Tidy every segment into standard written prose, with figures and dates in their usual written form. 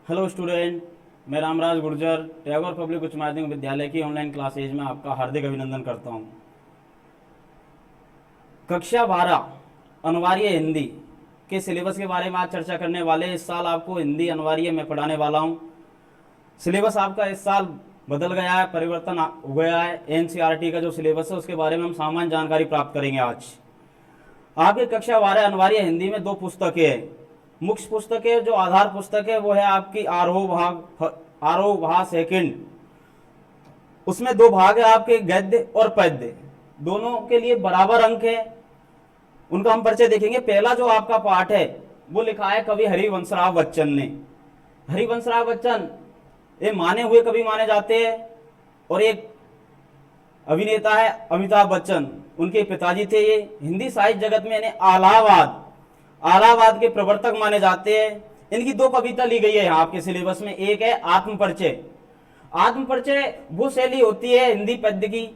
Hello student, मैं Ramraj Gurjar Tagore public उच्च माध्यमिक विद्यालय की ऑनलाइन क्लासेज में आपका हार्दिक अभिनंदन करता हूं। कक्षा 12 अनिवार्य हिंदी के सिलेबस के बारे में आज चर्चा करने वाले। इस साल आपको हिंदी अनिवार्य में पढ़ाने वाला हूं। सिलेबस आपका इस साल बदल गया है, परिवर्तन हो गया है। एनसीईआरटी का जो सिलेबस है उसके बारे में हम सामान्य जानकारी प्राप्त करेंगे। आज आपकी कक्षा 12 अनिवार्य हिंदी में 2 पुस्तकें हैं। मुख्य पुस्तकें जो आधार पुस्तक है वो है आपकी आरोह भाग सेकंड। उसमें 2 भाग है आपके, गद्य और पद्य। दोनों के लिए बराबर अंक है। उनका हम परिचय देखेंगे। पहला जो आपका पाठ है वो लिखा है कवि हरिवंशराव बच्चन ने। हरिवंशराव बच्चन ये माने हुए कवि माने जाते हैं और एक अभिनेता है अमिताभ बच्चन, उनके पिताजी थे। ये हिंदी साहित्य जगत में इलाहाबाद के प्रवर्तक माने जाते हैं। इनकी 2 कविता ली गई है यहाँ आपके सिलेबस में। एक है आत्मपरिचय। आत्मपरिचय वो शैली होती है हिंदी पद्य की।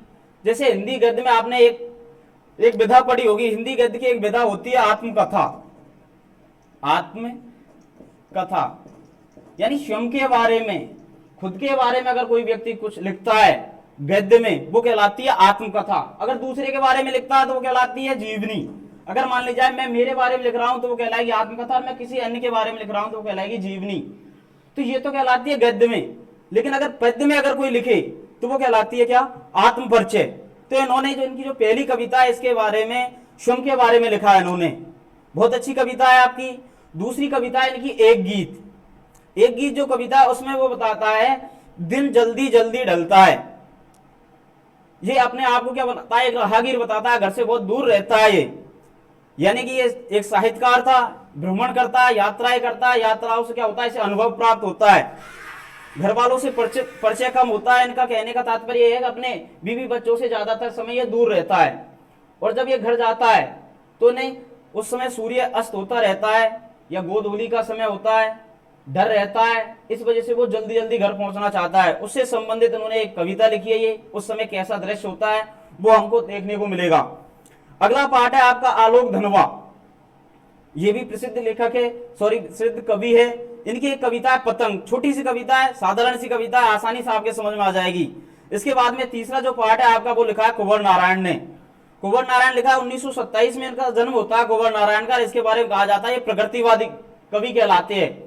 जैसे हिंदी गद्य में आपने एक विधा पढ़ी होगी। हिंदी गद्य की एक विधा होती है आत्मकथा। आत्मकथा यानी स्वयं के बारे में, खुद के बारे में अगर कोई व्यक्ति कुछ लिखता है गद्य में, वो कहलाती है आत्मकथा। अगर दूसरे के बारे में लिखता है तो वो कहलाती है जीवनी। अगर मान लीजिए मैं मेरे बारे में लिख रहा हूं तो वो कहलाएगी आत्मकथा, और मैं किसी अन्य के बारे में लिख रहा हूं तो वो कहलाएगी जीवनी। तो ये तो कहलाती है गद्य में। लेकिन अगर पद्य में अगर कोई लिखे तो वो कहलाती है क्या? आत्मपरिचय। तो इन्होंने जो इनकी जो पहली कविता है इसके बारे में, स्वयं के बारे में लिखा है इन्होंने। बहुत अच्छी कविता है आपकी। दूसरी कविता है इनकी एक गीत। एक गीत जो कविता है उसमें वो बताता है दिन जल्दी जल्दी ढलता है। ये अपने आप को क्या बताता है? एक राहगीर बताता है, घर से बहुत दूर रहता है ये। यानी कि ये एक साहित्यकार था, भ्रमण करता है, यात्राएं करता है। यात्राओं से क्या होता है? इसे अनुभव प्राप्त होता है। घर वालों से परिचय कम होता है। इनका कहने का तात्पर्य यह है कि अपने बीवी बच्चों से ज्यादातर समय ये दूर रहता है। और जब ये घर जाता है तो नहीं, उस समय सूर्य अस्त होता रहता है या गोधूली का समय होता है, डर रहता है। इस वजह से वो जल्दी जल्दी घर पहुंचना चाहता है। उससे संबंधित उन्होंने एक कविता लिखी है। ये उस समय कैसा दृश्य होता है वो हमको देखने को मिलेगा। अगला पाठ है आपका आलोक धनवा। ये भी प्रसिद्ध लेखक है, प्रसिद्ध कवि है। इनकी एक कविता है पतंग। छोटी सी कविता है, साधारण सी कविता है, आसानी से आपके समझ में आ जाएगी। इसके बाद में तीसरा जो पाठ है आपका वो लिखा है कुंवर नारायण ने। कुंवर नारायण लिखा है 1927 में इनका जन्म होता है कुंवर नारायण का। इसके बारे में कहा जाता है ये प्रगतिवादी कवि कहलाते हैं।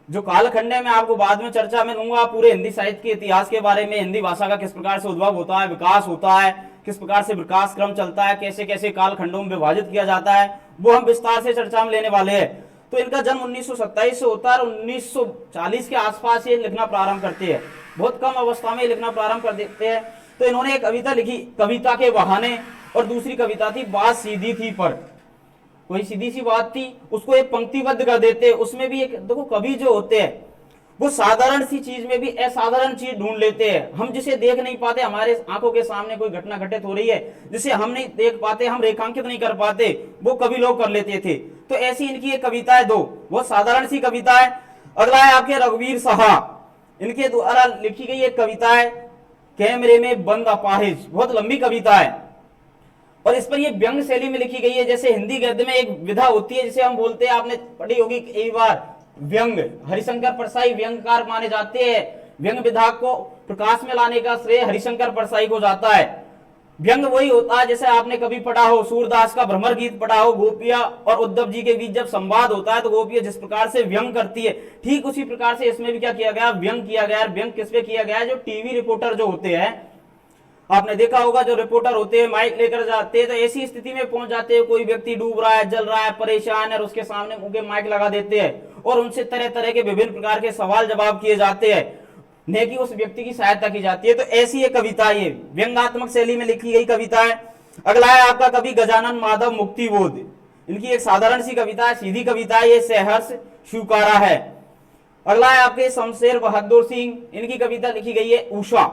जो कालखंड है मैं आपको बाद में चर्चा में दूंगा। पूरे हिंदी साहित्य के इतिहास के बारे में, हिंदी भाषा का किस प्रकार से उद्भव होता है, विकास होता है, किस प्रकार से विकास क्रम चलता है, कैसे कैसे कालखंडों में विभाजित किया जाता है, वो हम विस्तार से चर्चा में लेने वाले हैं। तो इनका जन्म 1927 से होता है और 1940 के आसपास ये लिखना प्रारंभ करते हैं। बहुत कम अवस्था में लिखना प्रारंभ कर देते हैं। तो इन्होंने एक कविता लिखी कविता के बहाने, और दूसरी कविता थी बात सीधी थी पर। कोई सीधी सी बात थी उसको एक पंक्तिबद्ध कर देते। उसमें भी एक देखो, कवि जो होते हैं वो साधारण सी चीज में भी असाधारण चीज ढूंढ लेते हैं। हम जिसे देख नहीं पाते, हमारे आंखों के सामने कोई घटना घटित हो रही है जिसे हम नहीं देख पाते, हम रेखांकित नहीं कर पाते, वो कवि लोग कर लेते थे। तो ऐसी इनकी एक कविता है 2, बहुत साधारण सी कविता है। अगला है आपके रघुवीर साहा। इनके द्वारा लिखी गई एक कविता है कैमरे में बंद अपाहिज। बहुत लंबी कविता है और इस पर ये व्यंग शैली में लिखी गई है। जैसे हिंदी गद्य में एक विधा होती है जिसे हम बोलते हैं, आपने पढ़ी होगी कई बार, व्यंग। हरिशंकर परसाई व्यंगकार माने जाते हैं। व्यंग विधा को प्रकाश में लाने का श्रेय हरिशंकर परसाई को जाता है। व्यंग वही होता है जैसे आपने कभी पढ़ा हो, सूरदास का भ्रमर गीत पढ़ा हो, गोपिया और उद्धव जी के बीच जब संवाद होता है तो गोपिया जिस प्रकार से व्यंग करती है, ठीक उसी प्रकार से इसमें भी क्या किया गया? व्यंग किया गया। व्यंग किस पे किया गया? जो टीवी रिपोर्टर जो होते हैं, आपने देखा होगा, जो रिपोर्टर होते हैं माइक लेकर जाते हैं तो ऐसी स्थिति में पहुंच जाते हैं, कोई व्यक्ति डूब रहा है, जल रहा है, परेशान है, और उसके सामने मुंह के माइक लगा देते हैं और उनसे तरह तरह के विभिन्न प्रकार के सवाल जवाब किए जाते हैं, न कि उस व्यक्ति की सहायता की जाती है। तो ऐसी एक कविता, ये व्यंग्यात्मक शैली में लिखी गई कविता है। अगला है आपका कवि गजानन माधव मुक्तिबोध। इनकी एक साधारण सी कविता है, सीधी कविता है, ये सहर्ष स्वीकारा है। अगला है आपके शमशेर बहादुर सिंह। इनकी कविता लिखी गई है उषा।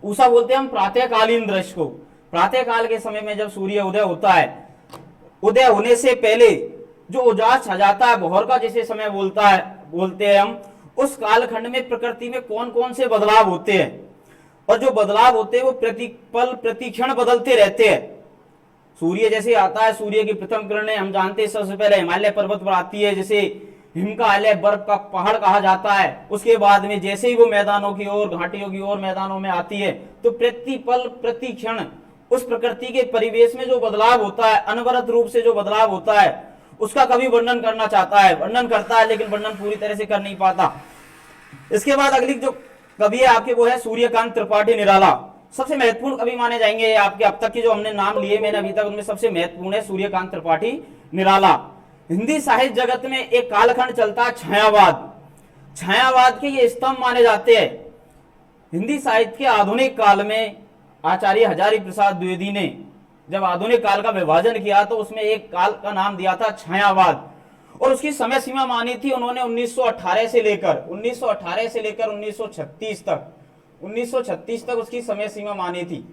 उषा बोलते हैं हम प्रातःकालीन दृश्य को। प्रातः काल के समय में जब सूर्य उदय होता है, उदय होने से पहले जो उजास छा जाता है, भोर का जिसे समय बोलते हैं हम, उस कालखंड में प्रकृति में कौन कौन से बदलाव होते हैं, और जो बदलाव होते हैं वो प्रतिपल प्रतिक्षण बदलते रहते हैं। सूर्य जैसे आता है, सूर्य की प्रथम किरणें हम जानते हैं सबसे पहले हिमालय पर्वत पर आती है। जैसे हिमकालय बर्फ का पहाड़ कहा जाता है। उसके बाद में जैसे ही वो मैदानों की ओर, घाटियों की ओर, मैदानों में आती है तो प्रति पल प्रति क्षण उस प्रकृति के परिवेश में जो बदलाव होता है, अनवरत रूप से जो बदलाव होता है, उसका कभी वर्णन करना चाहता है, वर्णन करता है, लेकिन वर्णन पूरी तरह से कर नहीं पाता। इसके बाद अगली जो कवि है आपके वो है सूर्यकांत त्रिपाठी निराला। सबसे महत्वपूर्ण कवि माने जाएंगे आपके अब तक के जो हमने नाम लिए मैंने अभी तक, उनमें सबसे महत्वपूर्ण है सूर्यकांत त्रिपाठी निराला। हिंदी साहित्य जगत में एक कालखंड चलता है छायावाद। छायावाद के ये स्तंभ माने जाते हैं। हिंदी साहित्य के आधुनिक काल में आचार्य हजारी प्रसाद द्विवेदी ने जब आधुनिक काल का विभाजन किया तो उसमें एक काल का नाम दिया था छायावाद, और उसकी समय सीमा मानी थी उन्होंने 1918 से लेकर 1936 तक उसकी समय सीमा मानी थी।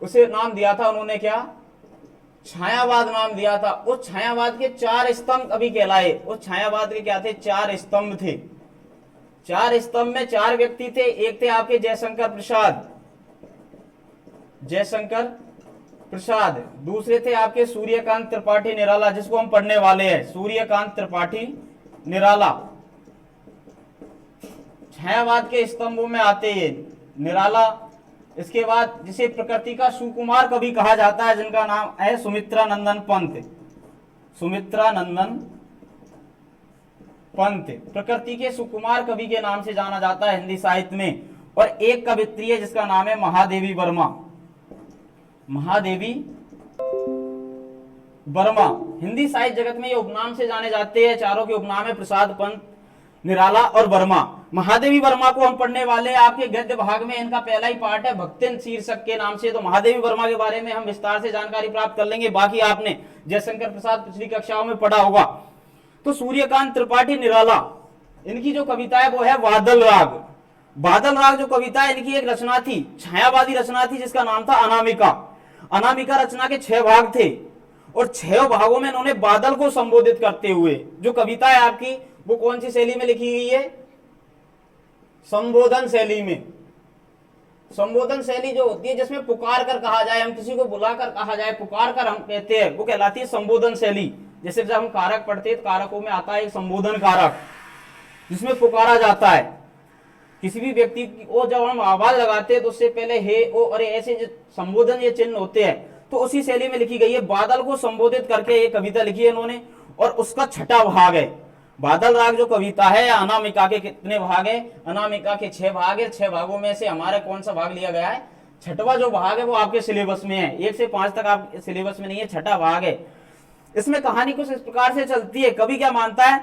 उसे नाम दिया था उन्होंने क्या, छायावाद नाम दिया था। उस छायावाद के 4 स्तंभ कभी कहलाए। उस छायावाद के क्या थे, 4 स्तंभ थे। 4 स्तंभ में 4 व्यक्ति थे। एक थे आपके जयशंकर प्रसाद, दूसरे थे आपके सूर्यकांत त्रिपाठी निराला, जिसको हम पढ़ने वाले हैं, सूर्यकांत त्रिपाठी निराला। छायावाद के स्तंभों में आते हैं निराला। इसके बाद जिसे प्रकृति का सुकुमार कवि कहा जाता है, जिनका नाम है सुमित्रानंदन पंत, प्रकृति के सुकुमार कवि के नाम से जाना जाता है हिंदी साहित्य में। और एक कवित्री है जिसका नाम है महादेवी वर्मा। हिंदी साहित्य जगत में ये उपनाम से जाने जाते हैं। चारों के उपनाम है प्रसाद, पंत, निराला और वर्मा। महादेवी वर्मा को हम पढ़ने वाले हैं आपके गद्य भाग में। इनका पहला ही पार्ट है भक्तिन शीर्षक के नाम से। तो महादेवी वर्मा के बारे में हम विस्तार से जानकारी प्राप्त कर लेंगे। बाकी आपने जयशंकर प्रसाद पिछली कक्षाओं में पढ़ा होगा। तो सूर्यकांत त्रिपाठी निराला, इनकी जो कविता है वो है बादल राग जो कविता है इनकी एक रचना थी, छायावादी रचना थी, जिसका नाम था अनामिका रचना के 6 भाग थे, और 6 भागों में इन्होंने बादल को संबोधित करते हुए जो कविता है आपकी वो कौन सी शैली में लिखी गई है, संबोधन शैली में। संबोधन शैली जो होती है जिसमें पुकार कर कहा जाए, हम किसी को बुलाकर कहा जाए, पुकार कर हम कहते हैं, वो कहलाती है संबोधन शैली। जैसे जब हम कारक पढ़ते हैं, कारकों में आता है एक संबोधन कारक, जिसमें पुकारा जाता है किसी भी व्यक्ति को। जब हम आवाज लगाते हैं तो उससे पहले हे, ओ, अरे ऐसे जो संबोधन ये चिन्ह होते हैं, तो उसी शैली में लिखी गई है। बादल को संबोधित करके ये कविता लिखी है इन्होंने, और उसका 6ठा भाग है। बादल राग जो कविता है, अनामिका के कितने भाग है, अनामिका के 6 भाग है। 6 भागों में से हमारा कौन सा भाग लिया गया है, 6वां जो भाग है वो आपके सिलेबस में है। 1 से 5 तक आप सिलेबस में नहीं है, 6ठा भाग है। इसमें कहानी कुछ इस प्रकार से चलती है। कवि क्या मानता है,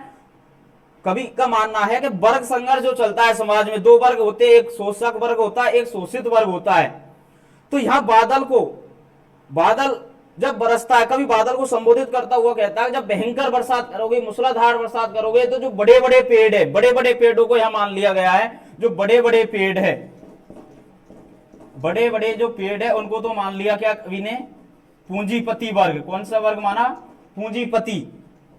कवि का मानना है कि वर्ग संघर्ष जो चलता है समाज में, 2 वर्ग होते हैं, एक शोषक वर्ग होता है, एक शोषित वर्ग होता है। तो यहाँ बादल जब बरसता है, कभी बादल को संबोधित करता हुआ कहता है जब भयंकर बरसात करोगे, मूसलाधार बरसात करोगे, तो जो बड़े बड़े पेड़ है, बड़े बड़े पेड़ों को यहां मान लिया गया है, जो बड़े बड़े पेड़ है, बड़े बड़े जो पेड़ है उनको तो मान लिया क्या कवि ने, पूंजीपति वर्ग। कौन सा वर्ग माना, पूंजीपति।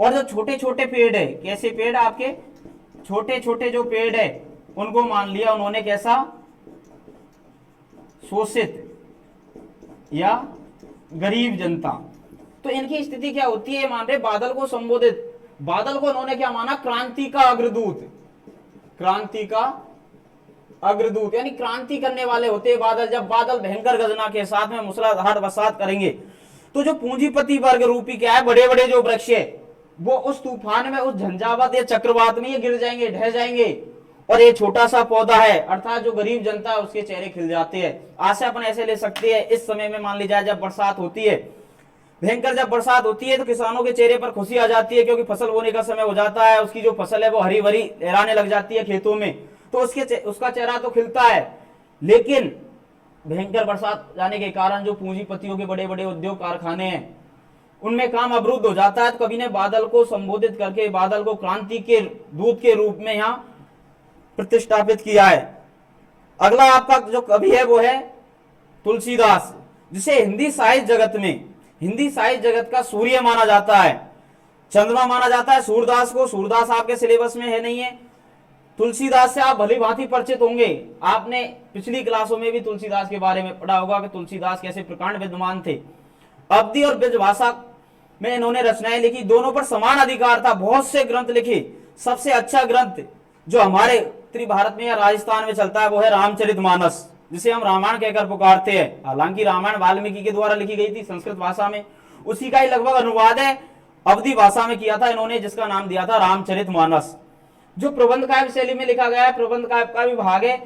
और जो छोटे छोटे पेड़ है, कैसे पेड़ आपके छोटे छोटे जो पेड़ है उनको मान लिया उन्होंने कैसा, शोषित या गरीब जनता। तो इनकी स्थिति क्या होती है, मान रहे बादल को संबोधित, बादल को इन्होंने क्या माना, क्रांति का अग्रदूत, क्रांति का अग्रदूत, यानी क्रांति करने वाले होते हैं बादल। जब बादल भयंकर गर्जना के साथ में मूसलाधार बरसात करेंगे तो जो पूंजीपति वर्ग रूपी क्या है, बड़े बड़े जो वृक्ष है वो उस तूफान में, उस झंझावात या चक्रवात में ये गिर जाएंगे, ढह जाएंगे। और ये छोटा सा पौधा है, अर्थात जो गरीब जनता है उसके चेहरे खिल जाते हैं। आशा अपन ऐसे ले सकते हैं, इस समय में मान ली जाए जब बरसात होती है, भयंकर जब बरसात होती है तो किसानों के चेहरे पर खुशी आ जाती है, क्योंकि फसल बोने का समय हो जाता है, उसकी जो फसल है वो हरी भरी लहराने लग जाती है खेतों में, तो उसका चेहरा तो खिलता है। लेकिन भयंकर बरसात जाने के कारण जो पूंजीपतियों के बड़े बड़े उद्योग कारखाने हैं उनमें काम अवरुद्ध हो जाता है। तो कवि ने बादल को संबोधित करके बादल को क्रांति के दूत के रूप में यहाँ प्रतिष्ठापित किया है। अगला आपका जो कवि है वो है तुलसीदास, जिसे हिंदी साहित्य जगत में, हिंदी साहित्य जगत का सूर्य माना जाता है, चंद्रमा माना जाता है सूरदास को। सूरदास आपके सिलेबस में है नहीं है। तुलसीदास से आप भली भांति परिचित होंगे, आपने पिछली क्लासों में भी तुलसीदास के बारे में पढ़ा होगा कि तुलसीदास कैसे प्रकांड विद्वान थे। अवधी और ब्रज भाषा में इन्होंने रचनाएं लिखी, दोनों पर समान अधिकार था, बहुत से ग्रंथ लिखे। सबसे अच्छा ग्रंथ जो हमारे उत्तरी भारत में या राजस्थान में चलता है वो है रामचरितमानस, जिसे हम रामायण कहकर पुकारते हैं। हालांकि रामायण वाल्मीकि के द्वारा लिखी गई थी संस्कृत भाषा में, उसी का ही लगभग अनुवाद है अवधी भाषा में किया था इन्होंने, जिसका नाम दिया था रामचरितमानस। जो प्रबंध काव्य शैली में लिखा गया है, प्रबंध काव्य का भी भाग है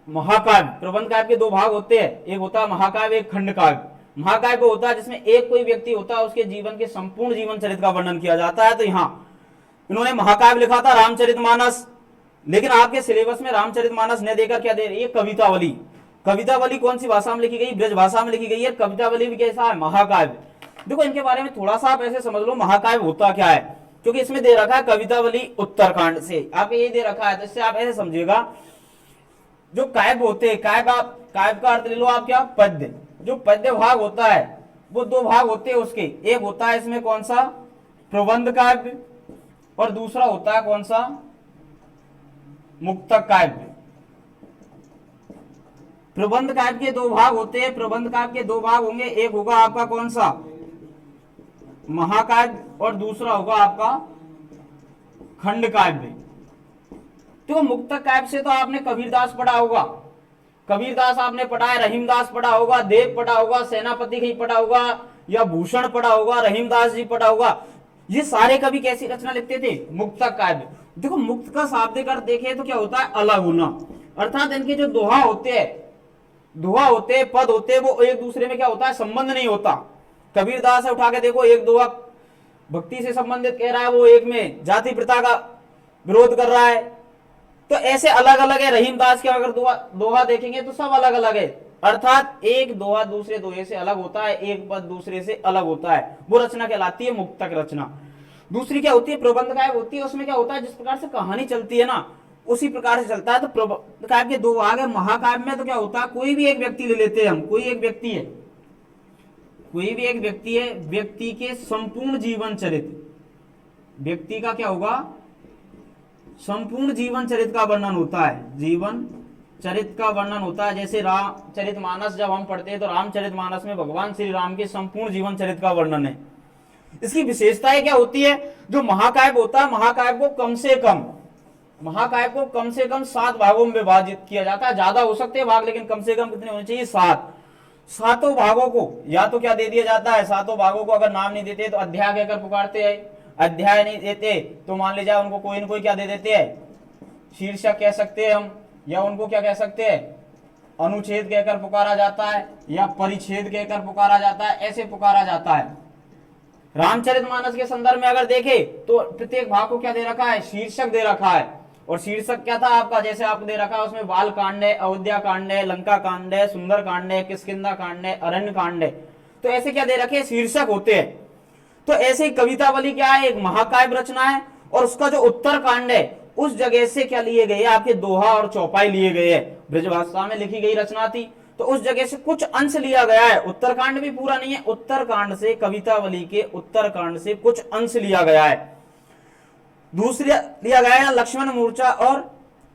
महाकाव्य। प्रबंध काव्य के दो भाग होते हैं, एक होता है महाकाव्य, एक खंड काव्य। महाकाव्य वो होता है जिसमें एक कोई व्यक्ति होता है, उसके जीवन के संपूर्ण जीवन चरित्र का वर्णन किया जाता है। तो यहाँ इन्होंने महाकाव्य लिखा था रामचरितमानस, लेकिन आपके सिलेबस में रामचरितमानस न देकर क्या दे रही है, कवितावली। कवितावली कौन सी भाषा में लिखी गई, ब्रज भाषा में लिखी गई है। कवितावली भी कैसा है, महाकाव्य। देखो इनके बारे में थोड़ा सा आप ऐसे समझ लो महाकाव्य होता क्या है, क्योंकि इसमें दे रखा है कवितावली उत्तरकांड से, आपको ये दे रखा है, तो इससे आप ऐसे समझिएगा जो काव्य होते हैं, काव्य का अर्थ ले लो आप क्या, पद्य। जो पद्य भाग होता है वो दो भाग होते हैं उसके, एक होता है इसमें कौन सा, प्रबंध काव्य, और दूसरा होता है कौन सा, मुक्तक काव्य। प्रबंध काव्य के दो भाग होते हैं, प्रबंध काव्य के दो भाग होंगे, एक होगा आपका कौन सा, महाकाव्य, और दूसरा होगा आपका खंड काव्य। तो मुक्तक काव्य से तो आपने कबीरदास पढ़ा होगा, कबीरदास आपने पढ़ा है, रहीमदास पढ़ा होगा, देव पढ़ा होगा, सेनापति कहीं पढ़ा होगा, या भूषण पढ़ा होगा, रहीमदास जी पढ़ा होगा। ये सारे कवि कैसी रचना लिखते थे, मुक्तक काव्य। देखो मुक्त का शाब्दिक अर्थ देखे तो क्या होता है, अलग होना, अर्थात इनके जो दोहा होते हैं, पद होते हैं, वो एक दूसरे में क्या होता है, संबंध नहीं होता। कबीरदास से उठा के देखो, एक दोहा भक्ति से संबंधित कह रहा है, वो एक में जाति प्रथा का विरोध कर रहा है, तो ऐसे अलग अलग है। रहीमदास के अगर दोहा देखेंगे तो सब अलग अलग है, अर्थात एक दोहा दूसरे दोहे से अलग होता है, एक पद दूसरे से अलग होता है, वो रचना कहलाती है मुक्तक रचना। दूसरी क्या होती है, प्रबंध काव्य होती है, उसमें क्या होता है, जिस प्रकार से कहानी चलती है ना उसी प्रकार से चलता है। तो प्रबंध काव्य के दो भाग है। महाकाव्य में तो क्या होता है, कोई भी एक व्यक्ति ले लेते हैं हम, कोई भी एक व्यक्ति है, व्यक्ति के संपूर्ण जीवन चरित्र, व्यक्ति का क्या होगा, संपूर्ण जीवन चरित्र का वर्णन होता है, जीवन चरित्र का वर्णन होता है। जैसे रामचरितमानस जब हम पढ़ते हैं तो रामचरितमानस में भगवान श्री राम के संपूर्ण जीवन चरित्र का वर्णन है। इसकी विशेषताएं क्या होती है, जो महाकाव्य होता है, महाकाव्य को कम से कम 7 भागों में विभाजित किया जाता है। ज्यादा हो सकते हैं भाग, लेकिन कम से कम कितने होने चाहिए, 7। सातों भागों को या तो क्या दे दिया जाता है, सातों भागों को अगर नाम नहीं देते तो अध्याय कहकर पुकारते हैं, अध्याय नहीं देते तो मान लीजिए उनको कोई न कोई क्या दे देते हैं, शीर्षक कह सकते हैं हम, या उनको क्या कह सकते हैं, अनुच्छेद कहकर पुकारा जाता है, या परिच्छेद कहकर पुकारा जाता है, ऐसे पुकारा जाता है। रामचरितमानस के संदर्भ में अगर देखे तो प्रत्येक भाग को क्या दे रखा है, शीर्षक दे रखा है। और शीर्षक क्या था आपका, जैसे आपको दे रखा है उसमें बाल कांड है, अयोध्या कांड है, लंका कांड है, सुंदर कांड है, किष्किंधा कांड है, अरण्य कांड है, तो ऐसे क्या दे रखे, शीर्षक होते हैं। तो ऐसे ही कवितावली क्या है, एक महाकाव्य रचना है, और उसका जो उत्तर कांड है उस जगह से क्या लिए गए, आपके दोहा और चौपाई लिए गए हैं। ब्रजभाषा में लिखी गई रचना थी तो उस जगह से कुछ अंश लिया गया है, उत्तरकांड भी पूरा नहीं है, उत्तरकांड से, कवितावली के उत्तरकांड से कुछ अंश लिया गया है। दूसरा लिया गया है लक्ष्मण मूर्छा और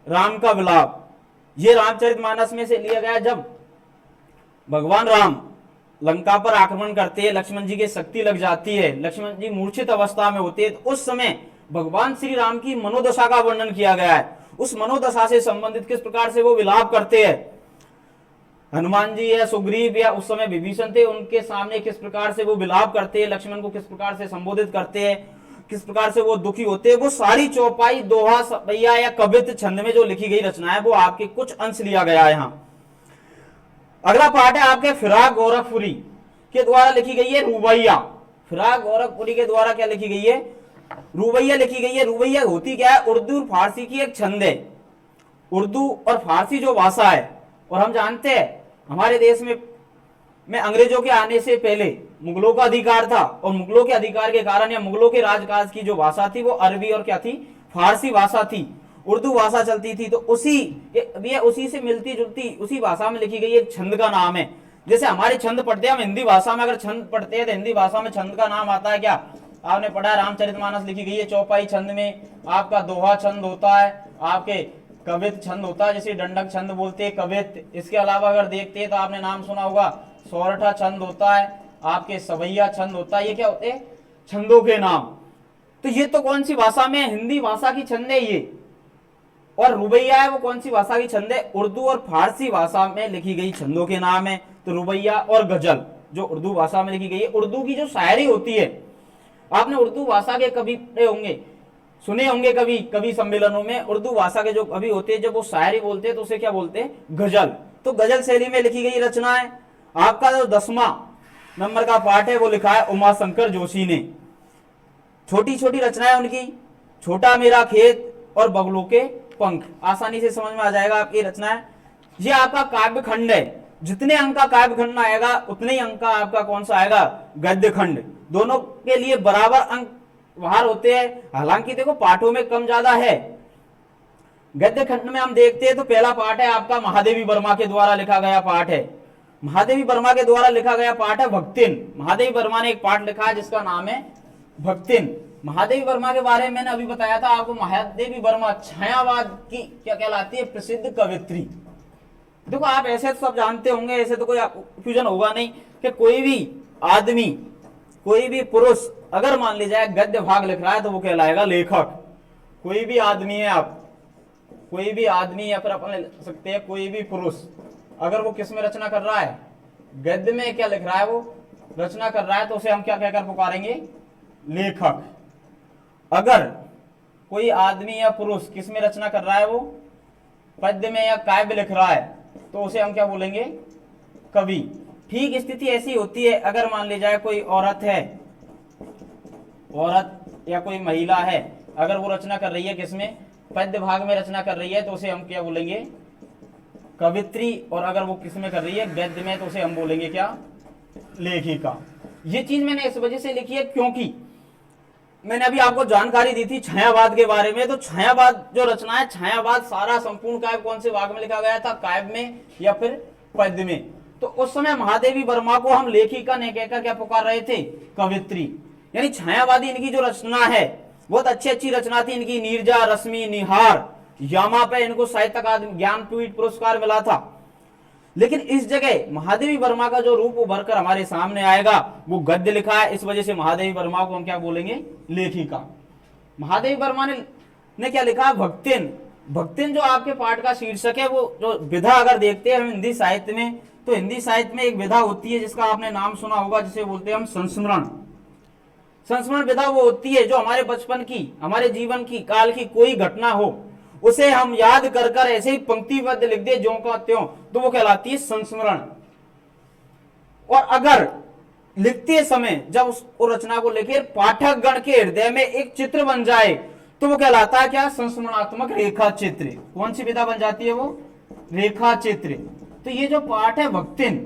राम का विलाप, ये रामचरितमानस में से लिया गया। जब भगवान राम लंका पर आक्रमण करते हैं, लक्ष्मण जी की शक्ति लग जाती है, लक्ष्मण जी मूर्छित अवस्था में होते हैं, तो उस समय भगवान श्री राम की मनोदशा का वर्णन किया गया है। उस मनोदशा से संबंधित किस प्रकार से वो विलाप करते हैं, हनुमान जी या सुग्रीव या उस समय विभीषण थे, उनके सामने किस प्रकार से वो विलाप करते हैं, लक्ष्मण को किस प्रकार से संबोधित करते हैं, किस प्रकार से वो दुखी होते हैं, वो सारी चौपाई दोहा सपैया या कवित्त छंद में जो लिखी गई रचना है वो आपके कुछ अंश लिया गया है यहाँ। अगला पार्ट है आपके फिराक गोरखपुरी के द्वारा लिखी गई है रूबैया। फिराक गोरखपुरी के द्वारा क्या लिखी गई है, रूबैया लिखी गई है। रूबैया होती क्या है, उर्दू और फारसी की एक छंद है। उर्दू और फारसी जो भाषा है, और हम जानते हैं हमारे देश में अंग्रेजों के आने से पहले मुगलों का अधिकार था, और मुगलों के अधिकार के कारण या मुगलों के राजकाज की जो भाषा थी वो अरबी और क्या थी, फारसी भाषा थी, उर्दू भाषा चलती थी। तो उसी से मिलती जुलती उसी भाषा में लिखी गई एक छंद का नाम है। जैसे हमारे छंद पढ़ते हैं, हम हिंदी भाषा में अगर छंद पढ़ते हैं तो हिंदी भाषा में छंद का नाम आता है क्या, आपने पढ़ा, रामचरितमानस लिखी गई है चौपाई छंद में, आपका दोहा छंद होता है, आपके कवित्त छंद होता है, जैसे दंडक छंद बोलते हैं कवित्त। इसके अलावा अगर देखते हैं तो आपने नाम सुना होगा सोरठा छंद होता है, आपके सवैया छंद होता है, ये क्या होते हैं? छंदों के नाम। तो ये तो कौन सी भाषा में? हिंदी भाषा की छंद है ये। और रुबैया है वो कौन सी भाषा की छंद है? उर्दू और फारसी भाषा में लिखी गई छंदों के नाम है। तो रुबैया और गजल जो उर्दू भाषा में लिखी गई है। उर्दू की जो शायरी होती है, आपने उर्दू भाषा के कवि होंगे, सुने होंगे कभी कभी सम्मेलनों में, उर्दू भाषा के जो कवि होते हैं जब वो शायरी बोलते हैं तो उसे क्या बोलते हैं? गजल। तो गजल शैली में लिखी गई रचना है। आपका जो 10वां नंबर का पाठ है वो लिखा है उमा शंकर जोशी ने। छोटी छोटी रचनाएं उनकी, छोटा मेरा खेत और बगलों के पंख, आसानी से समझ में आ जाएगा आपकी रचना है। ये आपका काव्य खंड है। जितने अंक का काव्य खंड आएगा उतने ही अंक का आपका कौन सा आएगा? गद्य खंड। दोनों के लिए बराबर अंक बाहर होते हैं। हालांकि देखो पाठों में कम ज्यादा है। गद्य खंड में हम देखते हैं तो पहला पाठ है आपका महादेवी वर्मा के द्वारा लिखा गया पाठ है। महादेवी वर्मा के द्वारा लिखा गया पाठ है भक्तिन। महादेवी वर्मा ने एक पाठ लिखा है जिसका नाम है भक्तिन। महादेवी वर्मा के बारे में मैंने अभी बताया था आपको। महादेवी वर्मा छायावाद की क्या कहलाती है? प्रसिद्ध कवियत्री। देखो आप ऐसे तो सब जानते होंगे, ऐसे तो कोई कंफ्यूजन होगा नहीं कि कोई भी आदमी, कोई भी पुरुष अगर मान लीजिए गद्य भाग लिख रहा है तो वो कहलाएगा लेखक। कोई भी आदमी है, आप कोई भी आदमी या फिर अपन ले सकते हैं कोई भी पुरुष, अगर वो किस में रचना कर रहा है? गद्य में क्या लिख रहा है? वो रचना कर रहा है तो उसे हम क्या कहकर पुकारेंगे? लेखक। अगर कोई आदमी या पुरुष किस में रचना कर रहा है? वो पद्य में या काव्य लिख रहा है तो उसे हम क्या बोलेंगे? कवि। ठीक स्थिति ऐसी होती है अगर मान ली जाए कोई औरत है, औरत या कोई महिला है, अगर वो रचना कर रही है किसमें? पद्य भाग में रचना कर रही है तो उसे हम क्या बोलेंगे? कवित्री। और अगर वो किसमें कर रही है? गद्य में, तो उसे हम बोलेंगे क्या? लेखिका। ये चीज मैंने इस वजह से लिखी है क्योंकि मैंने अभी आपको जानकारी दी थी छायावाद के बारे में। तो छायावाद जो रचना है, छायावाद सारा संपूर्ण काव्य कौन से भाग में लिखा गया था? काव्य में या फिर पद्य में। तो उस समय महादेवी वर्मा को हम लेखिका ने कहकर क्या पुकार रहे थे? कवित्री। यानी छायावादी इनकी जो रचना है बहुत अच्छी अच्छी रचना थी इनकी। नीरजा, रश्मि, निहार, यामा पे इनको साहित्य अकादमी ज्ञानपीठ पुरस्कार मिला था। लेकिन इस जगह महादेवी वर्मा का जो रूप उभर कर हमारे सामने आएगा वो गद्य लिखा है, इस वजह से महादेवी वर्मा को हम क्या बोलेंगे? लेखिका। महादेवी वर्मा ने क्या लिखा? भक्तिन। भक्तिन जो आपके पाठ का शीर्षक है, वो जो विधा अगर देखते हैं हम हिंदी साहित्य में, तो हिंदी साहित्य में एक विधा होती है जिसका आपने नाम सुना होगा, जिसे बोलते हैं हम संस्मरण। संस्मरण विधा वो होती है जो हमारे बचपन की, हमारे जीवन की, काल की कोई घटना हो उसे हम याद कर कर ऐसे ही पंक्तिबद्ध लिख दे ज्यों का त्यों, तो वो कहलाती है संस्मरण। और अगर लिखते समय जब उस रचना को लिखे पाठक गण के हृदय में एक चित्र बन जाए तो वो कहलाता है क्या? संस्मरणात्मक रेखा चित्र। कौन सी विधा बन जाती है? वो रेखा चित्र। तो ये जो पाठ है भक्तिन,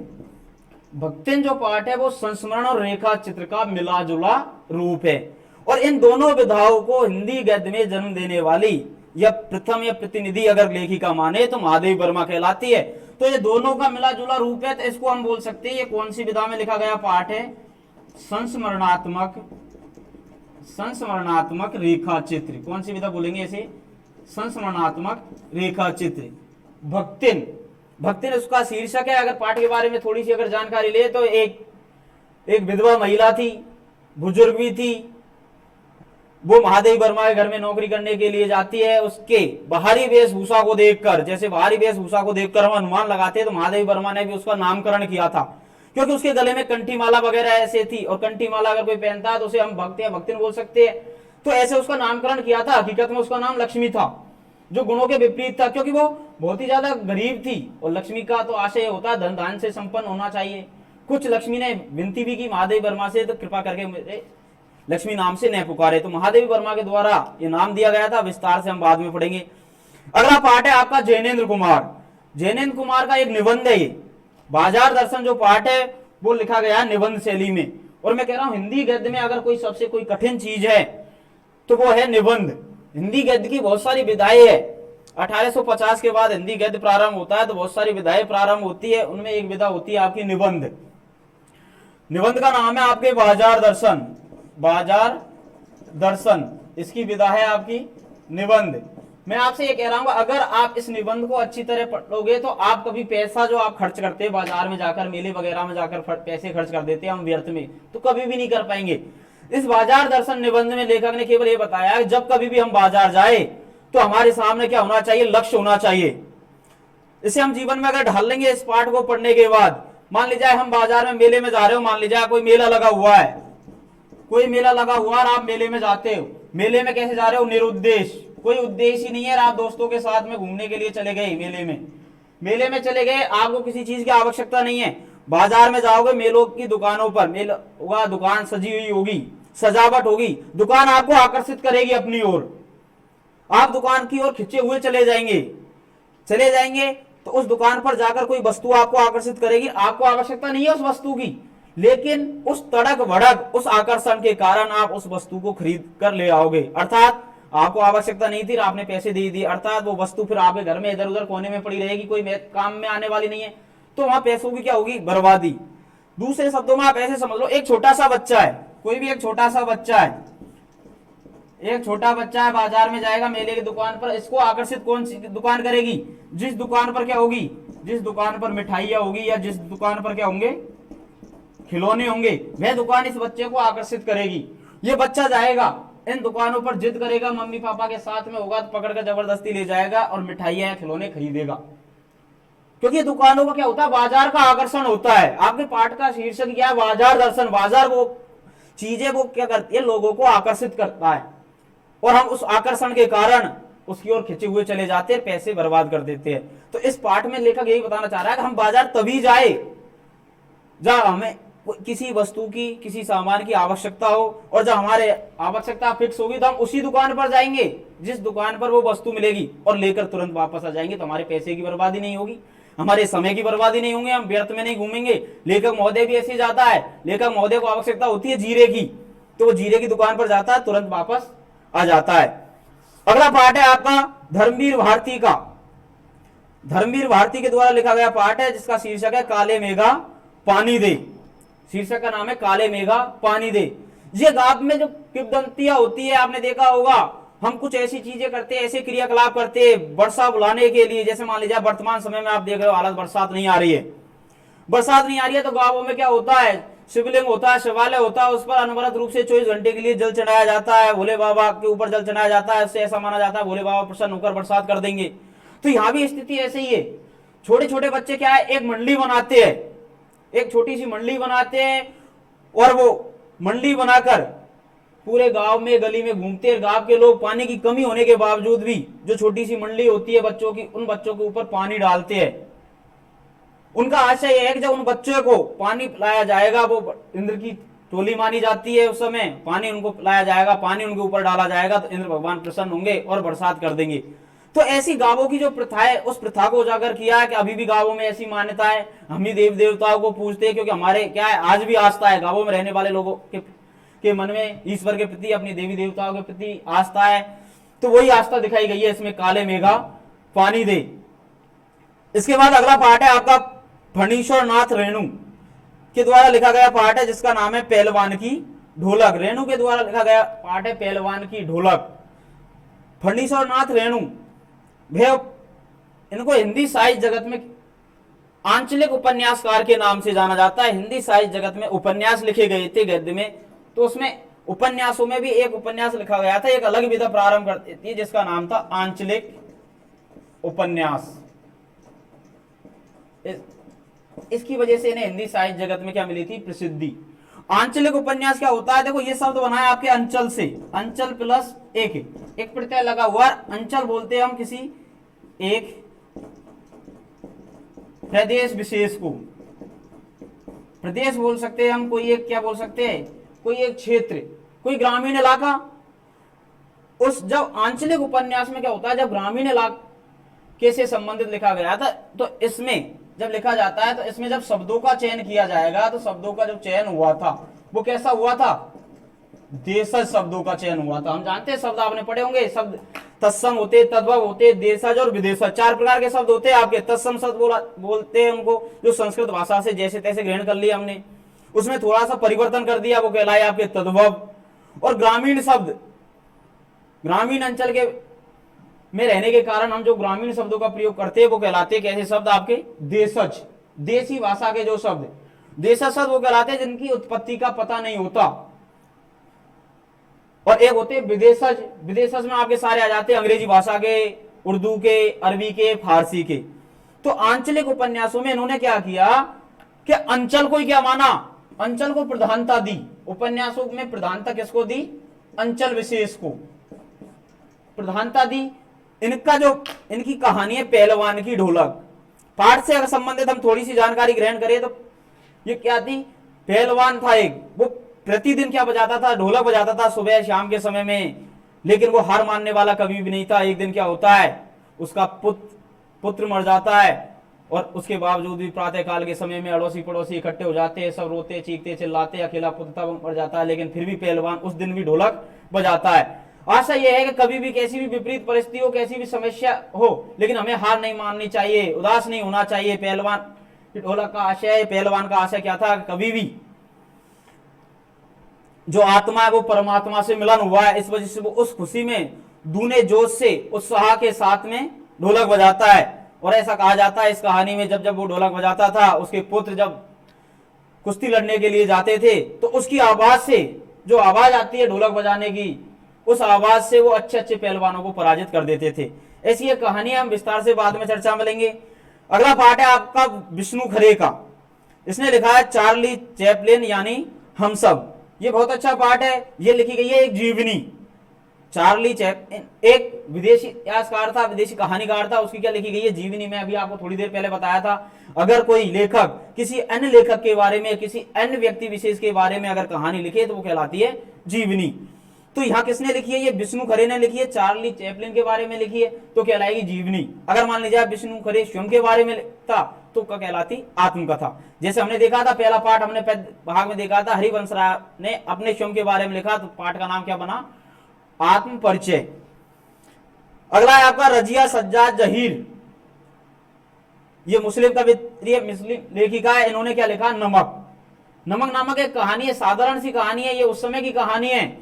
भक्तिन जो पाठ है वो संस्मरण और रेखा चित्र का मिला जुला रूप है। और इन दोनों विधाओं को हिंदी गद्य में जन्म देने वाली या प्रथम या प्रतिनिधि अगर लेखिका माने तो महादेवी वर्मा कहलाती है। तो ये दोनों का मिला जुला रूप है, तो इसको हम बोल सकते हैं ये कौन सी विधा में लिखा गया पाठ है? संस्मरणात्मक रेखा चित्र। कौन सी विधा बोलेंगे इसे? संस्मरणात्मक रेखा चित्र। भक्तिन, भक्तिन उसका शीर्षक है। अगर पाठ के बारे में थोड़ी सी अगर जानकारी ले तो एक विधवा महिला थी, बुजुर्ग भी थी, वो महादेवी वर्मा के घर में नौकरी करने के लिए जाती है। उसके बाहरी वेशभूषा को देखकर, जैसे बाहरी वेशभूषा को देखकर हम अनुमान लगाते हैं तो महादेवी वर्मा ने भी उसका नामकरण किया था, क्योंकि उसके गले में कंठी माला वगैरह ऐसे थी, और कंठी माला अगर कोई पहनता है तो उसे हम भक्त या भक्तिन बोल सकते हैं। तो ऐसे उसका नामकरण किया था। हकीकत में उसका नाम लक्ष्मी था, जो गुणों के विपरीत था, क्योंकि वो बहुत ही ज्यादा गरीब थी। और लक्ष्मी का तो आशय होता है धन धान से संपन्न होना चाहिए। कुछ लक्ष्मी ने विनती भी की महादेवी वर्मा से, तो कृपा करके मुझे लक्ष्मी नाम से न पुकारे। तो महादेवी वर्मा के द्वारा ये नाम दिया गया था। विस्तार से हम बाद में पढ़ेंगे। अगला पाठ है आपका जैनेन्द्र कुमार। जैनेन्द्र कुमार का एक निबंध है। ये बाजार दर्शन जो पाठ है वो लिखा गया है निबंध शैली में। और मैं कह रहा हूं हिंदी गद्य में अगर कोई सबसे कोई कठिन चीज है तो वो है निबंध। हिंदी गद्य की बहुत सारी विधाएं है। 1850 के बाद हिंदी गद्य प्रारंभ होता है तो बहुत सारी विधाएं प्रारंभ होती है। उनमें एक विधा होती है आपकी निबंध। निबंध का नाम है आपके बाजार दर्शन। बाजार दर्शन इसकी विधा है आपकी निबंध। मैं आपसे ये कह रहा हूँ, अगर आप इस निबंध को अच्छी तरह पढ़ोगे तो आप कभी पैसा जो आप खर्च करते हैं बाजार में जाकर, मेले वगैरह में जाकर पैसे खर्च कर देते हैं हम व्यर्थ में, तो कभी भी नहीं कर पाएंगे। इस बाजार दर्शन निबंध में लेखक ने केवल ये बताया कि जब कभी भी हम बाजार जाए तो हमारे सामने क्या होना चाहिए, लक्ष्य होना चाहिए। इसे हम जीवन में अगर ढाल लेंगे इस पाठ को पढ़ने के बाद, मान लीजिए हम बाजार में मेले में जा रहे हो, मान लीजिए कोई मेला लगा हुआ है, कोई मेला लगा हुआ और आप मेले में जाते हो, मेले में कैसे जा रहे हो, निरुद्देश्य, कोई उद्देश्य ही नहीं है, आप दोस्तों के साथ में घूमने के लिए चले गए, मेले में चले गए, आपको किसी चीज की आवश्यकता नहीं है। बाजार में जाओगे, मेलों की दुकानों पर, मेला होगा, दुकान सजी हुई होगी, सजावट होगी, दुकान आपको आकर्षित करेगी अपनी ओर, आप दुकान की ओर खिंचे हुए चले जाएंगे तो उस दुकान पर जाकर कोई वस्तु आपको आकर्षित करेगी, आपको आवश्यकता नहीं है उस वस्तु की, लेकिन उस तड़क भड़क, उस आकर्षण के कारण आप उस वस्तु को खरीद कर ले आओगे। अर्थात आपको आवश्यकता नहीं थी, आपने पैसे दे दिए, अर्थात वो वस्तु फिर आपके घर में इधर उधर कोने में पड़ी रहेगी, कोई काम में आने वाली नहीं है, तो वहां पैसों की क्या होगी, बर्बादी। दूसरे शब्दों में आप ऐसे समझ लो, एक छोटा सा बच्चा है, कोई भी एक छोटा सा बच्चा है, एक छोटा बच्चा है, बाजार में जाएगा मेले की दुकान पर, इसको आकर्षित कौन सी दुकान करेगी, जिस दुकान पर क्या होगी, जिस दुकान पर मिठाइयां होगी या जिस दुकान पर क्या होंगे, खिलौने होंगे, वह दुकान इस बच्चे को आकर्षित करेगी। ये बच्चा जाएगा इन दुकानों पर, जिद करेगा, मम्मी पापा के साथ में होगा तो पकड़ कर जबरदस्ती ले जाएगा और मिठाइयां या खिलौने खरीदेगा, क्योंकि दुकानों का क्या होता है, बाजार का आकर्षण होता है। आपके पाठ का शीर्षक क्या है, बाजार दर्शन। बाजार वो चीजें वो क्या करती है, लोगों को आकर्षित करता है और हम उस आकर्षण के कारण उसकी ओर खिंचे हुए चले जाते हैं, पैसे बर्बाद कर देते हैं। तो इस पाठ में लेखक यही बताना चाह रहा है कि हम बाजार तभी जाए जब हमें किसी वस्तु की, किसी सामान की आवश्यकता हो, और जब हमारे आवश्यकता फिक्स होगी तो हम उसी दुकान पर जाएंगे जिस दुकान पर वो वस्तु मिलेगी और लेकर तुरंत वापस आ जाएंगे। तो हमारे पैसे की बर्बादी नहीं होगी, हमारे समय की बर्बादी नहीं होंगे, हम व्यर्थ में नहीं घूमेंगे। लेखक महोदय भी ऐसे जाता है, लेखक महोदय को आवश्यकता होती है जीरे की, तो वो जीरे की दुकान पर जाता है, तुरंत वापस आ जाता है। अगला पाठ है आपका धर्मवीर भारती का। धर्मवीर भारती के द्वारा लिखा गया पाठ है जिसका शीर्षक है काले मेघा पानी दे। शीर्षक का नाम है काले मेघा पानी दे। ये गाप में जो किंवदंतियां होती है, आपने देखा होगा, हम कुछ ऐसी चीजें करते हैं, ऐसे क्रियाकलाप करते हैं वर्षा बुलाने के लिए। जैसे मान लीजिए वर्तमान समय में आप देख रहे हो हालत, बरसात नहीं आ रही है, बरसात नहीं आ रही है, तो गांवों में क्या होता है, शिवलिंग होता है, शिवालय होता है, उस पर अनवरत रूप से 24 घंटे के लिए जल चढ़ाया जाता है, भोले बाबा के ऊपर जल चढ़ाया जाता है। उससे ऐसा माना जाता है भोले बाबा प्रसन्न होकर बरसात कर देंगे। तो यहाँ भी स्थिति ऐसे ही है। छोटे छोटे बच्चे क्या है, एक मंडली बनाते हैं, एक छोटी सी मंडली बनाते हैं, और वो मंडली बनाकर पूरे गांव में, गली में घूमते हैं। गांव के लोग पानी की कमी होने के बावजूद भी जो छोटी सी मंडली होती है बच्चों की, उन बच्चों के ऊपर पानी डालते हैं। उनका आशय यह है कि जब उन बच्चों को पानी पिलाया जाएगा, वो इंद्र की टोली मानी जाती है, उस समय पानी उनको पिलाया जाएगा, पानी उनके ऊपर डाला जाएगा, तो इंद्र भगवान प्रसन्न होंगे और बरसात कर देंगे। तो ऐसी गांवों की जो प्रथा है, उस प्रथा को उजागर किया है कि अभी भी गांवों में ऐसी मान्यता है, हम ही देव देवताओं को पूजते हैं, क्योंकि हमारे क्या है, आज भी आस्था है गांवों में रहने वाले लोगों के मन में ईश्वर के प्रति, अपनी देवी देवताओं के प्रति आस्था है। तो वही आस्था दिखाई गई है इसमें, काले मेघा पानी दे। इसके बाद अगला पाठ है आपका फणीश्वर नाथ रेणु के द्वारा लिखा गया पाठ है जिसका नाम है पहलवान की ढोलक। रेणु के द्वारा लिखा गया पाठ है पहलवान की ढोलक। फणीश्वर नाथ रेणु, इनको हिंदी साहित्य जगत में आंचलिक उपन्यासकार के नाम से जाना जाता है। हिंदी साहित्य जगत में उपन्यास लिखे गए थे गद्य में, तो उसमें उपन्यासों में भी एक उपन्यास लिखा गया था, एक अलग विधा प्रारंभ करती थी जिसका नाम था आंचलिक उपन्यास। इसकी वजह से इन्हें हिंदी साहित्य जगत में क्या मिली थी, प्रसिद्धि। आंचलिक उपन्यास क्या होता है, देखो ये शब्द बना है आपके अंचल से, अंचल प्लस एक प्रत्यय लगा हुआ। अंचल बोलते हैं हम किसी एक प्रदेश विशेष को, प्रदेश बोल सकते हैं हम, कोई एक क्या बोल सकते हैं, कोई एक क्षेत्र, कोई ग्रामीण इलाका। उस जब आंचलिक उपन्यास में क्या होता है, जब ग्रामीण इलाके से संबंधित लिखा गया था, तो इसमें जब लिखा जाता है तो इसमें जब शब्दों का चयन किया जाएगा, तो शब्दों का जो चयन हुआ था वो कैसा हुआ था, देशज शब्दों का चयन हुआ था। हम जानते हैं शब्द आपने पढ़े होंगे, शब्द तत्सम होते, तद्भव होते, देशज और विदेशज, 4 प्रकार के शब्द होते हैं आपके। तत्सम शब्द बोलते हैं उनको जो संस्कृत भाषा से जैसे तैसे ग्रहण कर लिया हमने, उसमें थोड़ा सा परिवर्तन कर दिया, वो कहलाए आपके तद्भव। और ग्रामीण शब्द, ग्रामीण अंचल के में रहने के कारण हम जो ग्रामीण शब्दों का प्रयोग करते हैं वो कहलाते हैं कैसे शब्द आपके देशज, देसी भाषा के जो शब्द देशज शब्द वो कहलाते हैं जिनकी उत्पत्ति का पता नहीं होता। और एक होते हैं विदेशज, विदेशज में आपके सारे आ जाते हैं अंग्रेजी भाषा के, उर्दू के, अरबी के, फारसी के। तो आंचलिक उपन्यासों में इन्होंने क्या किया कि अंचल को ही क्या माना, अंचल को प्रधानता दी। उपन्यासों में प्रधानता किसको दी, अंचल विशेष को प्रधानता दी। इनका जो इनकी कहानी है पहलवान की ढोलक, पाठ से अगर संबंधित हम थोड़ी सी जानकारी ग्रहण करें तो ये क्या थी, पहलवान था एक, वो प्रतिदिन क्या बजाता था, ढोलक बजाता था सुबह शाम के समय में, लेकिन वो हार मानने वाला कभी भी नहीं था। एक दिन क्या होता है, उसका पुत्र मर जाता है और उसके बावजूद भी प्रातः काल के समय में अड़ोसी पड़ोसी इकट्ठे हो जाते हैं, सब रोते चीखते चिल्लाते, अकेला पुत्र मर जाता है, लेकिन फिर भी पहलवान उस दिन भी ढोलक बजाता है। आशा यह है कि कभी भी कैसी भी विपरीत परिस्थिति हो, कैसी भी समस्या हो, लेकिन हमें हार नहीं माननी चाहिए, उदास नहीं होना चाहिए। पहलवान ढोलक का आशय, पहलवान का आशय क्या था, कभी भी जो आत्मा है वो परमात्मा से मिलन हुआ है, इस वजह से वो उस खुशी में दूने जोश से उत्साह के साथ में ढोलक बजाता है। और ऐसा कहा जाता है इस कहानी में, जब जब वो ढोलक बजाता था, उसके पुत्र जब कुश्ती लड़ने के लिए जाते थे तो उसकी आवाज से, जो आवाज आती है ढोलक बजाने की, उस आवाज से वो अच्छे अच्छे पहलवानों को पराजित कर देते थे। ऐसी ये कहानी हम विस्तार से बाद में चर्चा में लेंगे। अगला पार्ट है आपका विष्णु खरे का, इसने लिखा है चार्ली चैपलिन यानी हम सब। ये बहुत अच्छा पार्ट है, ये लिखी गई है एक जीवनी। चार्ली चैपलिन एक विदेशी इतिहासकार था, विदेशी कहानीकार था, उसकी क्या लिखी गई है, जीवनी। में अभी आपको थोड़ी देर पहले बताया था, अगर कोई लेखक किसी अन्य लेखक के बारे में, किसी अन्य व्यक्ति विशेष के बारे में अगर कहानी लिखे तो वो कहलाती है जीवनी। तो यहाँ किसने लिखी है, ये विष्णु खरे ने लिखी है। चार्ली चैपलिन के बारे में लिखी है तो कहलाएगी जीवनी। अगर मान लीजिए विष्णु खरे स्वयं के बारे में लिखता तो कहलाती आत्मकथा। जैसे हमने देखा था, पहला पाठ हमने भाग में देखा था, हरिवंश राय ने अपने स्वयं के बारे में लिखा, तो पाठ का नाम क्या बना, आत्म परिचय। अगला है आपका रजिया सज्जाद जहीर, ये मुस्लिम कवित्री, मुस्लिम लेखिका है। इन्होंने क्या लिखा, नमक। नमक नामक एक कहानी है, साधारण सी कहानी है, ये उस समय की कहानी है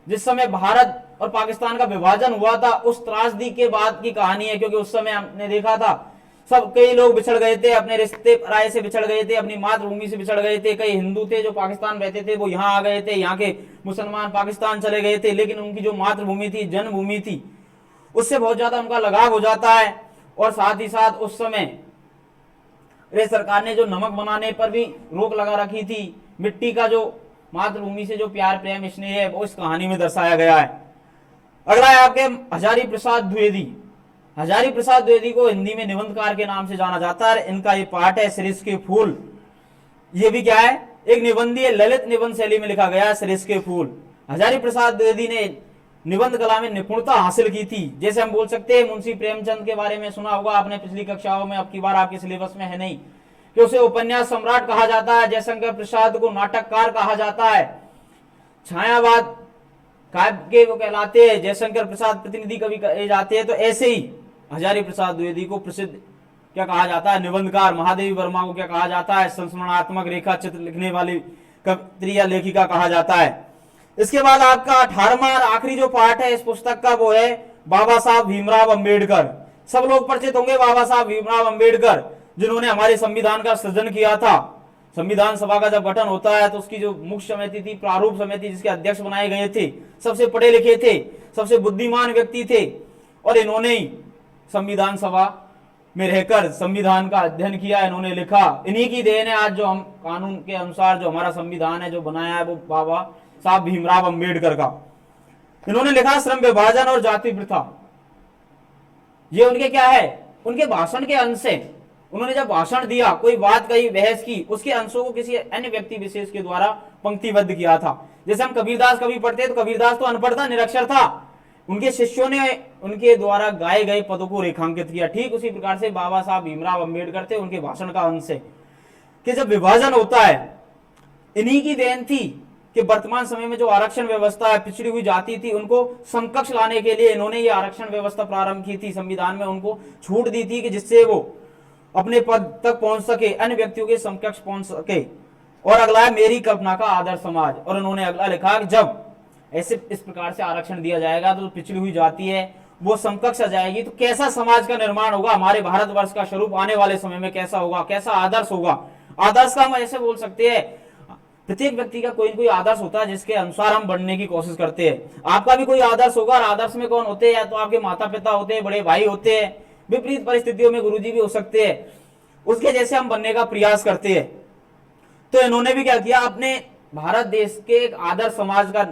जिस समय भारत और पाकिस्तान का विभाजन हुआ था, उस त्रासदी के बाद की कहानी है। क्योंकि उस समय हमने देखा था सब, कई लोग बिछड़ गए थे, अपने रिश्ते राय से बिछड़ गए थे, अपनी मातृभूमि से बिछड़ गए थे। कई हिंदू थे जो पाकिस्तान रहते थे, वो यहाँ आ गए थे, यहाँ के मुसलमान पाकिस्तान चले गए थे, लेकिन उनकी जो मातृभूमि थी, जन्मभूमि थी, उससे बहुत ज्यादा उनका लगाव हो जाता है। और साथ ही साथ उस समय सरकार ने जो नमक बनाने पर भी रोक लगा रखी थी, मिट्टी का जो मातृभूमि से जो प्यार प्रेम स्नेह है वो इस कहानी में दर्शाया गया है। अगला है आपके हजारी प्रसाद द्विवेदी। हजारी प्रसाद द्विवेदी को हिंदी में निबंधकार के नाम से जाना जाता है। इनका ये पाठ है शिरीष के फूल। ये भी क्या है, एक निबंधीय ललित निबंध शैली में लिखा गया है, शिरीष के फूल। हजारी प्रसाद द्विवेदी ने निबंध कला में निपुणता हासिल की थी। जैसे हम बोल सकते हैं, मुंशी प्रेमचंद के बारे में सुना होगा आपने पिछली कक्षाओं में, अब की बार आपके सिलेबस में है नहीं, कि उसे उपन्यास सम्राट कहा जाता है। जयशंकर प्रसाद को नाटककार कहा जाता है। छायावाद काव्य के वो कहलाते हैं, जयशंकर प्रसाद प्रतिनिधि कवि कहे जाते हैं। तो ऐसे ही हजारी प्रसाद द्विवेदी को प्रसिद्ध क्या कहा जाता है, निबंधकार। महादेवी वर्मा को क्या कहा जाता है, संस्मरणात्मक रेखा चित्र लिखने वाली कवित्री या लेखिका कहा जाता है। इसके बाद आपका 18वां और आखिरी जो पार्ट है इस पुस्तक का, वो है बाबा साहब भीमराव अंबेडकर। सब लोग परिचित होंगे बाबा साहब भीमराव अंबेडकर, जिन्होंने हमारे संविधान का सृजन किया था। संविधान सभा का जब गठन होता है तो उसकी जो मुख्य समिति थी, प्रारूप समिति, जिसके अध्यक्ष बनाए गए थे, सबसे पढ़े लिखे थे, सबसे बुद्धिमान व्यक्ति थे, और इन्होंने ही संविधान सभा में रहकर संविधान का अध्ययन किया, इन्होंने लिखा। इन्हीं की देन है आज जो हम कानून के अनुसार जो हमारा संविधान है जो बनाया है, वो बाबा साहब भीमराव अंबेडकर का। इन्होंने लिखा श्रम विभाजन और जाति प्रथा। ये उनके क्या है, उनके भाषण के अंश है। उन्होंने जब भाषण दिया, कोई बात कही, बहस की, उसके अंशों को किसी अन्य व्यक्ति विशेष के द्वारा पंक्तिबद्ध किया था। जैसे हम कबीरदास कवि पढ़ते तो कबीरदास तो अनपढ़ था, निरक्षर था, उनके शिष्यों ने उनके द्वारा गाए गए पदों को रेखांकित किया। ठीक उसी प्रकार से बाबा साहब भीमराव अंबेडकर थे, उनके भाषण का अंश है कि जब विभाजन होता है, इन्हीं की देन थी कि वर्तमान समय में जो आरक्षण व्यवस्था है, पिछड़ी हुई जाति थी, उनको समकक्ष लाने के लिए इन्होंने ये आरक्षण व्यवस्था प्रारंभ की थी। संविधान में उनको छूट दी थी कि जिससे वो अपने पद तक पहुंच सके, अन्य व्यक्तियों के समकक्ष पहुंच सके। और अगला है मेरी कल्पना का आदर्श समाज। और उन्होंने अगला लिखा कि जब ऐसे इस प्रकार से आरक्षण दिया जाएगा तो पिछड़ी हुई जाति है वो समकक्ष आ जाएगी, तो कैसा समाज का निर्माण होगा, हमारे भारतवर्ष का स्वरूप आने वाले समय में कैसा होगा, कैसा आदर्श होगा। आदर्श का हम ऐसे बोल सकते हैं, प्रत्येक व्यक्ति का कोई ना कोई आदर्श होता है जिसके अनुसार हम बढ़ने की कोशिश करते हैं। आपका भी कोई आदर्श होगा, और आदर्श में कौन होते हैं, या तो आपके माता पिता होते हैं, बड़े भाई होते हैं, विपरीत परिस्थितियों में गुरुजी भी हो सकते हैं, उसके जैसे हम बनने का प्रयास करते हैं। तो इन्होंने भी क्या किया, अपने भारत देश के एक आदर्श समाज का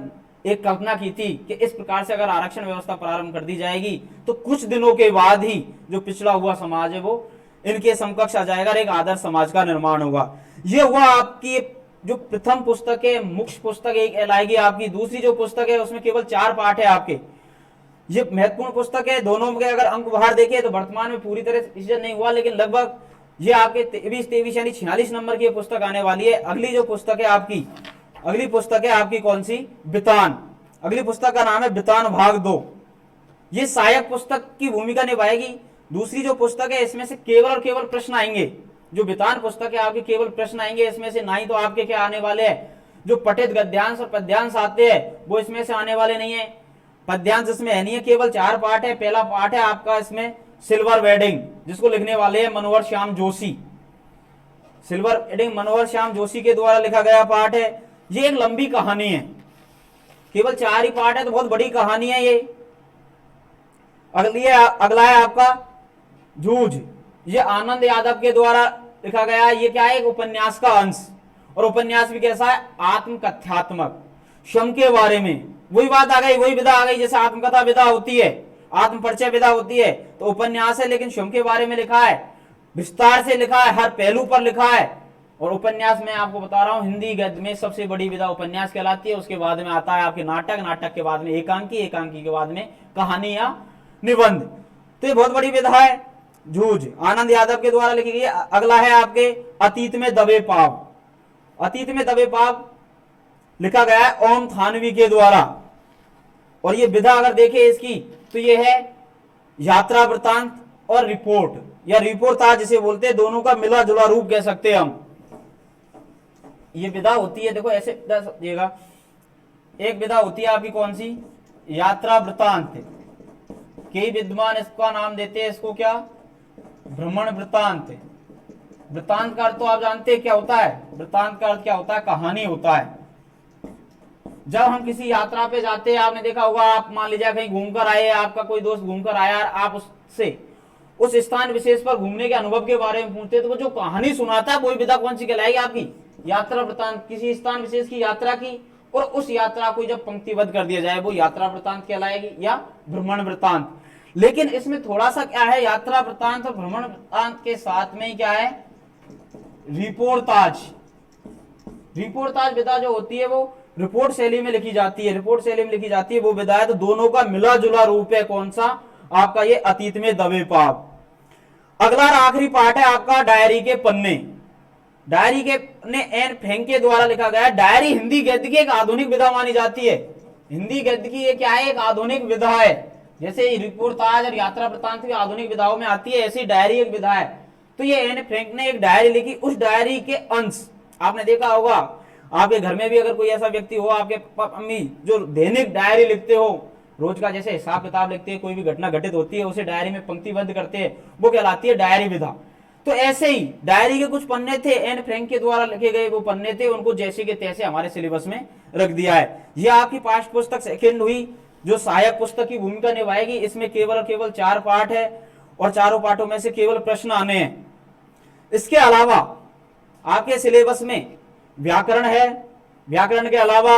एक कल्पना की थी कि इस प्रकार से अगर आरक्षण व्यवस्था प्रारंभ कर दी जाएगी तो कुछ दिनों के बाद ही जो पिछड़ा हुआ समाज है वो इनके समकक्ष आ जाएगा, एक आदर्श समाज का निर्माण होगा। ये हुआ आपकी जो प्रथम पुस्तक है, मुख्य पुस्तक एक कहलाएगी आपकी। दूसरी जो पुस्तक है उसमें केवल 4 पाठ है आपके, ये महत्वपूर्ण पुस्तक है। दोनों के अगर अंक बाहर देखें तो वर्तमान में पूरी तरह से नहीं हुआ, लेकिन लगभग ये आपके 23 यानी 46 नंबर की पुस्तक आने वाली है। अगली जो पुस्तक है आपकी, अगली पुस्तक है आपकी कौन सी, बितान। अगली पुस्तक का नाम है बितान भाग 2। ये सहायक पुस्तक की भूमिका निभाएगी। दूसरी जो पुस्तक है इसमें से केवल और केवल प्रश्न आएंगे। जो बितान पुस्तक है आपके केवल प्रश्न आएंगे इसमें से, ना ही तो आपके क्या आने वाले हैं, जो पठित गद्यांश और पद्यांश आते हैं वो इसमें से आने वाले नहीं है। पद्यांश इसमें है नहीं है, केवल 4 पाठ है। पहला पाठ है आपका इसमें सिल्वर वेडिंग, जिसको लिखने वाले हैं मनोहर श्याम जोशी। सिल्वर वेडिंग मनोहर श्याम जोशी के द्वारा लिखा गया पाठ है। ये एक लंबी कहानी है, केवल 4 ही पाठ है तो बहुत बड़ी कहानी है ये। अगला है आपका जूझ, ये आनंद यादव के द्वारा लिखा गया है। ये क्या है, एक उपन्यास का अंश, और उपन्यास भी कैसा है, आत्मकथ्यात्मक, श्रम के बारे में। वही बात आ गई, वही विधा आ गई, जैसे आत्मकथा विधा होती है, आत्म परिचय विधा होती है, तो उपन्यास है लेकिन श्रम के बारे में लिखा है, विस्तार से लिखा है, हर पहलू पर लिखा है। और उपन्यास में आपको बता रहा हूं हिंदी गद्य में सबसे बड़ी विधा उपन्यास कहलाती है। उसके बाद में आता है आपके नाटक, नाटक के बाद में एकांकी, एकांकी के बाद में कहानी या निबंध। तो ये बहुत बड़ी विधा है जूझ, आनंद यादव के द्वारा लिखी गई है। अगला है आपके अतीत में दबे पाव। अतीत में दबे पाव लिखा गया है ओम थानवी के द्वारा। और ये विधा अगर देखें इसकी तो ये है यात्रा वृतांत और रिपोर्ट, या रिपोर्टाज जिसे बोलते हैं, दोनों का मिला जुला रूप कह सकते हैं हम। ये विधा होती है, देखो ऐसे समझिएगा, एक विधा होती है आपकी कौन सी, यात्रा वृतांत। कई विद्वान इसका नाम देते हैं, इसको क्या, भ्रमण वृतांत। वृतांत का अर्थ तो आप जानते हैं क्या होता है, वृतांत का अर्थ क्या होता है, कहानी होता है। जब हम किसी यात्रा पे जाते हैं, आपने देखा होगा, आप मान लीजिए कहीं घूमकर आए, आपका कोई दोस्त घूमकर आया, आप उससे उस स्थान विशेष पर घूमने के अनुभव के बारे में पूछते हैं, तो वो जो कहानी सुनाता है वही विधा कौन सी कहलाएगी आपकी, यात्रा वृतांत। किसी स्थान विशेष की यात्रा की और उस यात्रा को जब पंक्तिबद्ध कर दिया जाए वो यात्रा वृतांत कहलाएगी या भ्रमण वृतांत। लेकिन इसमें थोड़ा सा क्या है, यात्रा वृतांत और भ्रमण वृतांत के साथ में ही क्या है, रिपोर्टाज। रिपोर्टाज विधा जो होती है वो रिपोर्ट शैली में लिखी जाती है, रिपोर्ट शैली में लिखी जाती है वो विधा है। तो दोनों का मिला जुला रूप है कौन सा, आपका ये अतीत में दबे पाव। अगला और आखिरी पार्ट है आपका डायरी के पन्ने। डायरी के पन्ने एन फ्रैंक के द्वारा लिखा गया है। डायरी हिंदी गद्य की एक आधुनिक विधा मानी जाती है। हिंदी गद्य की ये क्या है, एक आधुनिक विधा है। जैसे रिपोर्टाज और यात्रा वृतांत भी आधुनिक विधाओं में आती है, ऐसी डायरी एक विधा है। तो ये एन फ्रैंक ने एक डायरी लिखी, उस डायरी के अंश आपने देखा होगा, आपके घर में भी अगर कोई ऐसा व्यक्ति हो, आपके मम्मी जो दैनिक डायरी लिखते हो, रोज का जैसे हिसाब किताब लिखते हैं, कोई भी घटना घटित होती है उसे डायरी में पंक्तिबद्ध करते हैं, वो कहलाती है डायरी विधा। तो ऐसे ही डायरी के कुछ पन्ने थे, एन फ्रैंक के द्वारा लिखे गए वो पन्ने थे, उनको जैसे के तैसे हमारे सिलेबस में रख दिया है। ये आपकी पाठ्य पुस्तक सेकेंड हुई जो सहायक पुस्तक की भूमिका निभाएगी। इसमें केवल और केवल 4 पाठ है और चारों पाठों में से केवल प्रश्न आने हैं। इसके अलावा आपके सिलेबस में व्याकरण है, व्याकरण के अलावा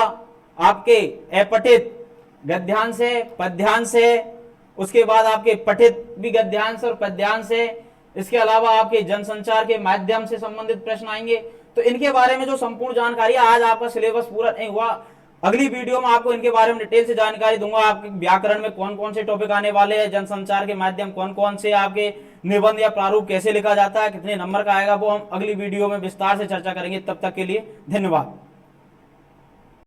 आपके अपठित गद्यांश है, पद्यांश है, उसके बाद आपके पठित भी गद्यांश और पद्यांश है। इसके अलावा आपके जनसंचार के माध्यम से संबंधित प्रश्न आएंगे। तो इनके बारे में जो संपूर्ण जानकारी, आज आपका सिलेबस पूरा नहीं हुआ, अगली वीडियो में आपको इनके बारे में डिटेल से जानकारी दूंगा। आपके व्याकरण में कौन कौन से टॉपिक आने वाले हैं, जनसंचार के माध्यम कौन कौन से, आपके निबंध या प्रारूप कैसे लिखा जाता है, कितने नंबर का आएगा, वो हम अगली वीडियो में विस्तार से चर्चा करेंगे। तब तक के लिए धन्यवाद।